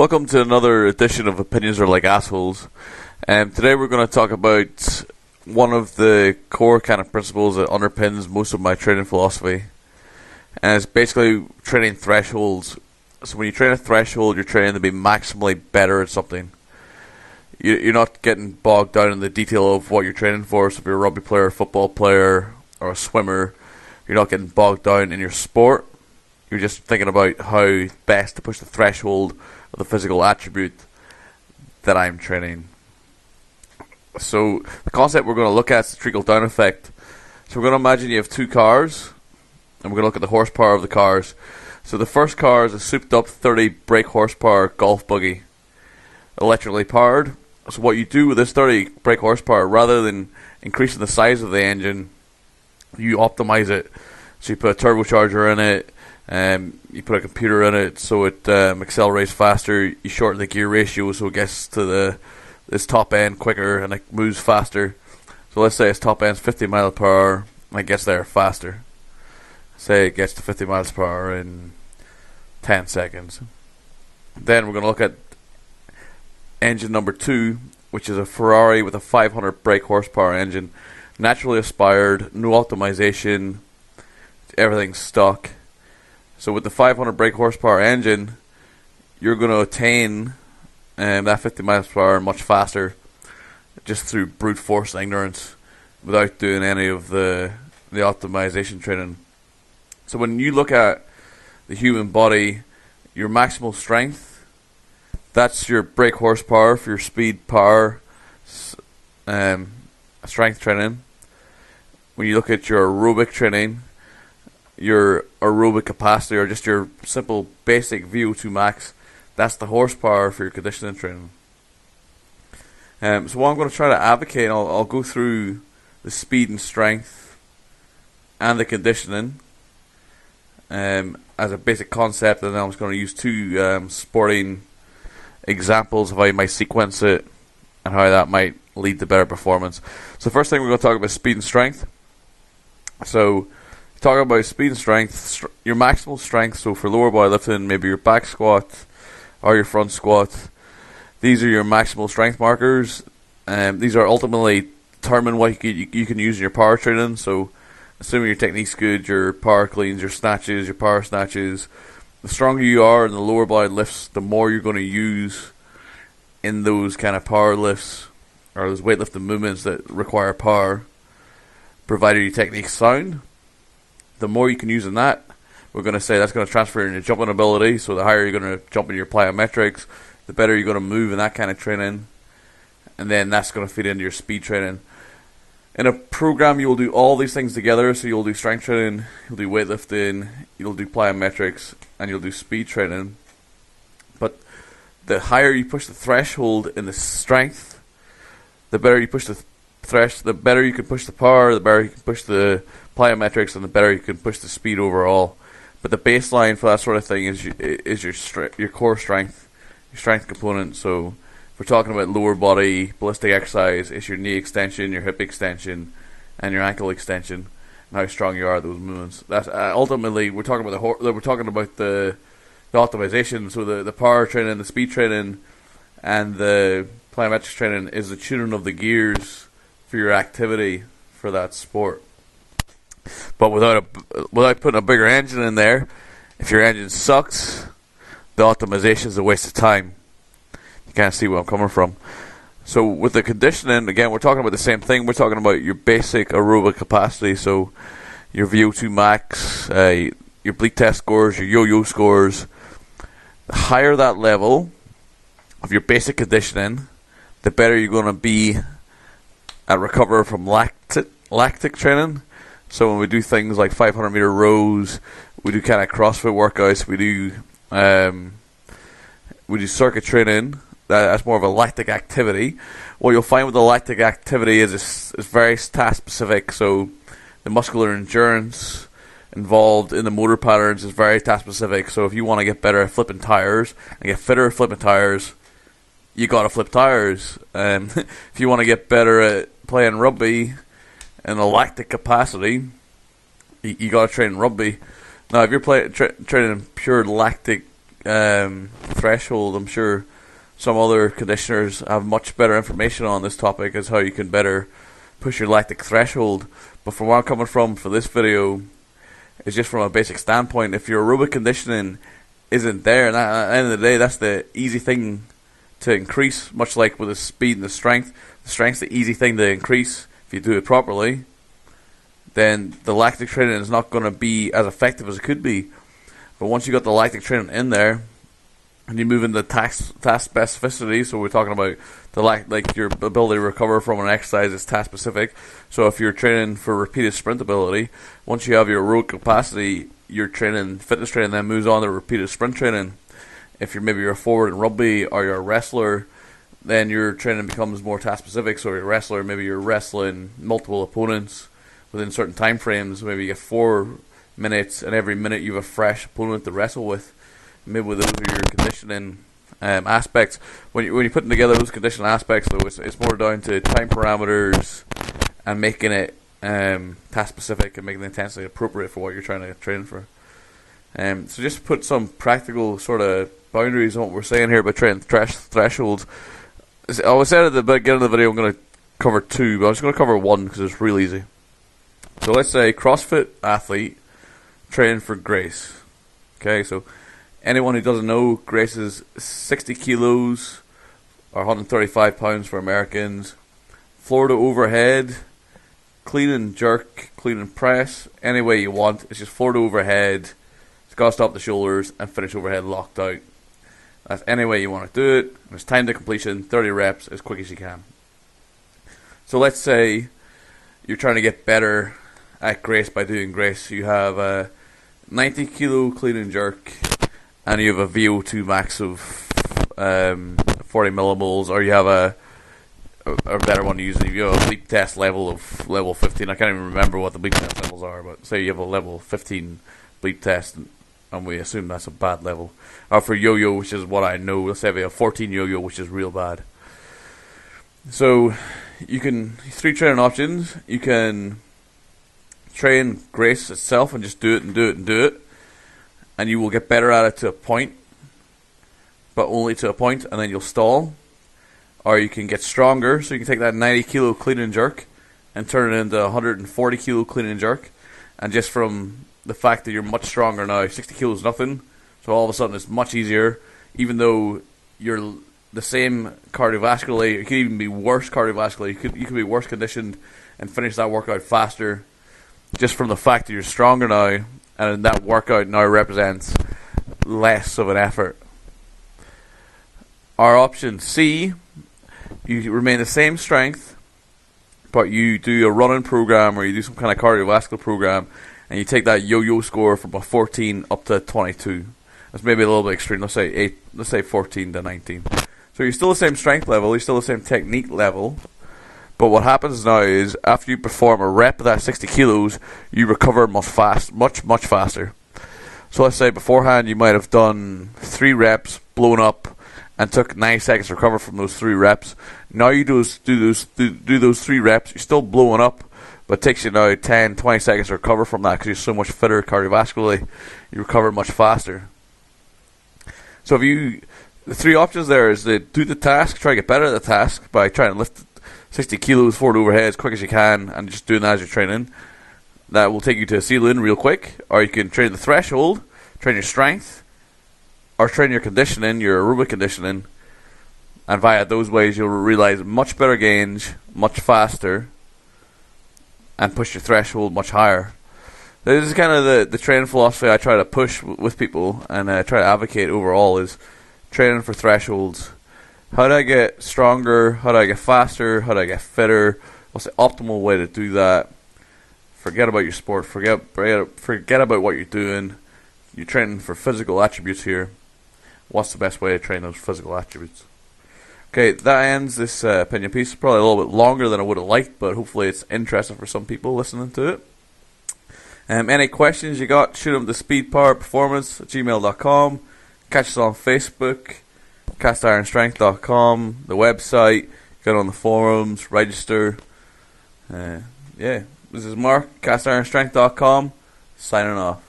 Welcome to another edition of Opinions Are Like Assholes. Today we're going to talk about one of the core kind of principles that underpins most of my training philosophy. And it's basically training thresholds. So when you train a threshold, you're training to be maximally better at something. You're not getting bogged down in the detail of what you're training for. So if you're a rugby player, a football player, or a swimmer, you're not getting bogged down in your sport. You're just thinking about how best to push the threshold of the physical attribute that I'm training. So the concept we're going to look at is the trickle-down effect. So we're going to imagine you have two cars, and we're going to look at the horsepower of the cars. So the first car is a souped-up 30 brake horsepower golf buggy, electrically powered. So what you do with this 30 brake horsepower, rather than increasing the size of the engine, you optimize it. So you put a turbocharger in it, you put a computer in it so it accelerates faster. You shorten the gear ratio so it gets to this top end quicker and it moves faster. So let's say its top end's 50 miles per hour and it gets there faster. Say it gets to 50 miles per hour in 10 seconds. Then we're going to look at engine number 2, which is a Ferrari with a 500 brake horsepower engine. Naturally aspired, no optimization, everything's stock. So with the 500 brake horsepower engine, you're going to attain that 50 miles per hour much faster, just through brute force and ignorance, without doing any of the optimization training. So when you look at the human body, your maximal strength, that's your brake horsepower for your speed, power, strength training. When you look at your aerobic training, your aerobic capacity, or just your simple basic VO2 max, that's the horsepower for your conditioning training. So what I'm going to try to advocate, I'll go through the speed and strength and the conditioning as a basic concept, and then I'm just going to use two sporting examples of how you might sequence it and how that might lead to better performance. So first thing, we're going to talk about speed and strength. So talking about speed and strength, your maximal strength, so for lower body lifting, maybe your back squat or your front squat, these are your maximal strength markers. These are ultimately determine what you can use in your power training. So assuming your technique's good, your power cleans, your snatches, your power snatches, the stronger you are in the lower body lifts, the more you're going to use in those kind of power lifts or those weightlifting movements that require power, provided your technique's sound. The more you can use in that, we're going to say that's going to transfer in your jumping ability. So the higher you're going to jump in your plyometrics, the better you're going to move in that kind of training. And then that's going to feed into your speed training. In a program, you will do all these things together. So you'll do strength training, you'll do weightlifting, you'll do plyometrics, and you'll do speed training. But the higher you push the threshold in the strength, the better you push the better you can push the power, the better you can push the plyometrics, and the better you can push the speed overall. But the baseline for that sort of thing is your core strength, your strength component. So if we're talking about lower body ballistic exercise, it's your knee extension, your hip extension, and your ankle extension, and how strong you are at those movements. That's ultimately we're talking about the optimization. So the power training, the speed training, and the plyometrics training is the tuning of the gears for your activity for that sport. But without putting a bigger engine in there, if your engine sucks, the optimization is a waste of time. You can't see where I'm coming from. So with the conditioning, again, we're talking about the same thing. We're talking about your basic aerobic capacity, so your VO2 max, your bleak test scores, your yo-yo scores. The higher that level of your basic conditioning, the better you're going to be at recover from lactic training. So when we do things like 500 meter rows, we do kind of CrossFit workouts, we do circuit training. That's more of a lactic activity. What you'll find with the lactic activity is it's very task specific. So the muscular endurance involved in the motor patterns is very task specific. So if you want to get better at flipping tires and get fitter at flipping tires, you got to flip tires. If you want to get better at playing rugby in a lactic capacity, you got to train rugby. Now, if you're training pure lactic threshold. I'm sure some other conditioners have much better information on this topic as how you can better push your lactic threshold. But from where I'm coming from for this video, is just from a basic standpoint. If your aerobic conditioning isn't there, and at the end of the day, that's the easy thing to increase, much like with the speed and the strength. The strength's the easy thing to increase if you do it properly. Then the lactic training is not going to be as effective as it could be. But once you got the lactic training in there, and you move into task specificity, so we're talking about the like your ability to recover from an exercise is task specific. So if you're training for repeated sprint ability, once you have your aerobic capacity, your training, fitness training, then moves on to repeated sprint training. If you're a forward in rugby or you're a wrestler, then your training becomes more task specific. So you're a wrestler, maybe you're wrestling multiple opponents within certain time frames. Maybe you get 4 minutes, and every minute you have a fresh opponent to wrestle with. Maybe those are your conditioning aspects. When you're putting together those conditioning aspects, though, it's more down to time parameters and making it task specific and making the intensity appropriate for what you're trying to train for. So just put some practical sort of boundaries on what we're saying here about training thresholds. I was said at the beginning of the video I'm going to cover 2, but I'm just going to cover 1 because it's real easy. So let's say CrossFit athlete training for Grace. Okay, so anyone who doesn't know, Grace is 60 kilos or 135 pounds for Americans. Floor to overhead, clean and jerk, clean and press, any way you want. It's just floor to overhead. It's got to stop the shoulders and finish overhead locked out. That's any way you want to do it. And it's time to completion, 30 reps as quick as you can. So let's say you're trying to get better at Grace by doing Grace. You have a 90 kilo clean and jerk, and you have a VO2 max of 40 millimoles, or you have a better one to use. You have a bleep test level of level 15. I can't even remember what the bleep test levels are, but say you have a level 15 bleep test, and we assume that's a bad level. Or for yo-yo, which is what I know, let's say we have 14 yo-yo, which is real bad. So you can 3 training options. You can train Grace itself and just do it and do it and do it, and you will get better at it to a point, but only to a point, and then you'll stall. Or you can get stronger, so you can take that 90 kilo clean and jerk and turn it into 140 kilo clean and jerk, and just from the fact that you're much stronger now, 60 kilos is nothing, so all of a sudden it's much easier, even though you're the same cardiovascularly. You could even be worse cardiovascularly. You could be worse conditioned and finish that workout faster, just from the fact that you're stronger now, and that workout now represents less of an effort. Our option C, you remain the same strength, but you do a running program or you do some kind of cardiovascular program, and you take that yo-yo score from a 14 up to 22. That's maybe a little bit extreme. Let's say 14 to 19. So you're still the same strength level, you're still the same technique level. But what happens now is, after you perform a rep of that 60 kilos, you recover much faster. So let's say beforehand you might have done 3 reps, blown up, and took 9 seconds to recover from those 3 reps. Now you do those 3 reps, you're still blowing up, but it takes you now 10, 20 seconds to recover from that because you're so much fitter cardiovascularly. You recover much faster. So the 3 options there is to do the task, try to get better at the task by trying to lift 60 kilos forward overhead as quick as you can, and just doing that as you're training. That will take you to a ceiling real quick. Or you can train the threshold, train your strength, or train your conditioning, your aerobic conditioning, and via those ways you'll realize much better gains, much faster, and push your threshold much higher. This is kind of the training philosophy I try to push with people, and I try to advocate overall, is training for thresholds. How do I get stronger? How do I get faster? How do I get fitter? What's the optimal way to do that? Forget about your sport. Forget about what you're doing. You're training for physical attributes here. What's the best way to train those physical attributes? Okay, that ends this opinion piece. Probably a little bit longer than I would have liked, but hopefully it's interesting for some people listening to it. Any questions you got, shoot them to speedpowerperformance@gmail.com. Catch us on Facebook, castironstrength.com, the website, get on the forums, register. Yeah, this is Mark, castironstrength.com, signing off.